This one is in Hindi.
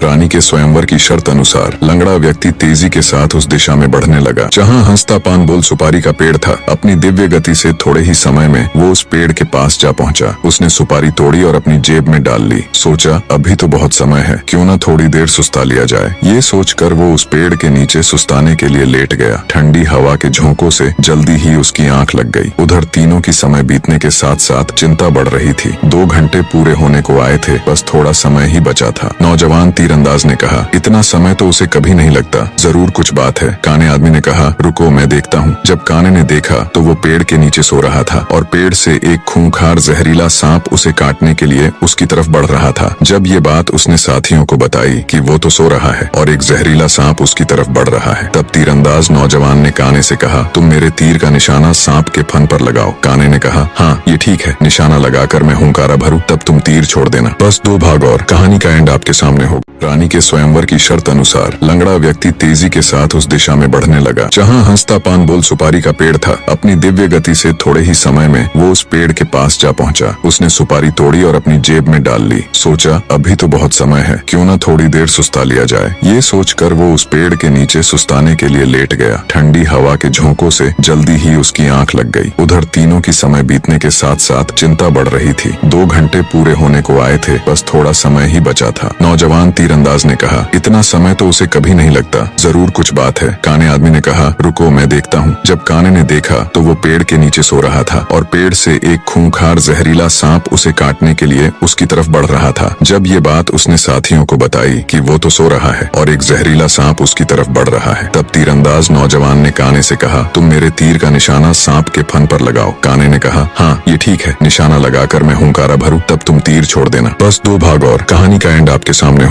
रानी के स्वयंवर की शर्त अनुसार लंगड़ा व्यक्ति तेजी के साथ उस दिशा में बढ़ने लगा जहाँ हंसता पान बोल सुपारी का पेड़ था। अपनी दिव्य गति से थोड़े ही समय में वो उस पेड़ के पास जा पहुंचा। उसने सुपारी तोड़ी और अपनी जेब में डाल ली। सोचा अभी तो बहुत समय है, क्यों न थोड़ी देर सुस्ता लिया जाए। ये सोचकर वो उस पेड़ के नीचे सुस्ताने के लिए लेट गया। ठंडी हवा के झोंकों से जल्दी ही उसकी आंख लग गई। उधर तीनों की समय बीतने के साथ साथ चिंता बढ़ रही थी। 2 घंटे पूरे होने को आए थे, बस थोड़ा समय ही बचा था। नौजवान तीरंदाज ने कहा, इतना समय तो उसे कभी नहीं लगता, जरूर कुछ बात है। काने आदमी ने कहा, रुको मैं देखता हूँ। जब काने ने देखा तो वो पेड़ के नीचे सो रहा था और पेड़ से एक खूंखार जहरीला सांप उसे काटने के लिए उसकी तरफ बढ़ रहा था। जब ये बात उसने साथियों को बताई कि वो तो सो रहा है और एक जहरीला सांप उसकी तरफ बढ़ रहा है, तब तीरंदाज नौजवान ने काने से कहा, तुम मेरे तीर का निशाना सांप के फन पर लगाओ। काने ने कहा, हाँ ये ठीक है, निशाना लगाकर मैं हुंकारा भरूं तब तुम तीर छोड़ देना। बस 2 भाग और कहानी का एंड आपके सामने होगा। रानी के स्वयंवर की शर्त अनुसार लंगड़ा व्यक्ति तेजी के साथ उस दिशा में बढ़ने लगा जहाँ हंसता पान बोल सुपारी का पेड़ था। अपनी दिव्य गति से थोड़े ही समय में वो उस पेड़ के पास जा पहुंचा। उसने सुपारी तोड़ी और अपनी जेब में डाल ली। सोचा अभी तो बहुत समय है, क्यों न थोड़ी देर सुस्ता लिया जाए। ये सोचकर वो उस पेड़ के नीचे सुस्ताने के लिए लेट गया। ठंडी हवा के झोंकों से जल्दी ही उसकी आंख लग गई। उधर तीनों की समय बीतने के साथ साथ चिंता बढ़ रही थी। 2 घंटे पूरे होने को आए थे, बस थोड़ा समय ही बचा था। नौजवान तीरंदाज ने कहा, इतना समय तो उसे कभी नहीं लगता, जरूर कुछ बात है। काने आदमी ने कहा, रुको मैं देखता हूँ। जब काने ने देखा तो वो पेड़ के नीचे सो रहा था और पेड़ से एक खूंखार जहरीला सांप उसे काटने के लिए उसकी तरफ बढ़ रहा था। जब ये बात उसने साथियों को बताई कि वो तो सो रहा है और एक जहरीला सांप उसकी तरफ बढ़ रहा है, तब तीरंदाज नौजवान ने काने से कहा, तुम मेरे तीर का निशाना सांप के फन पर लगाओ। काने ने कहा, हाँ ये ठीक है, निशाना लगाकर मैं हुंकारा भरूं तब तुम तीर छोड़ देना। बस 2 भाग और कहानी का एंड आपके सामने होगा।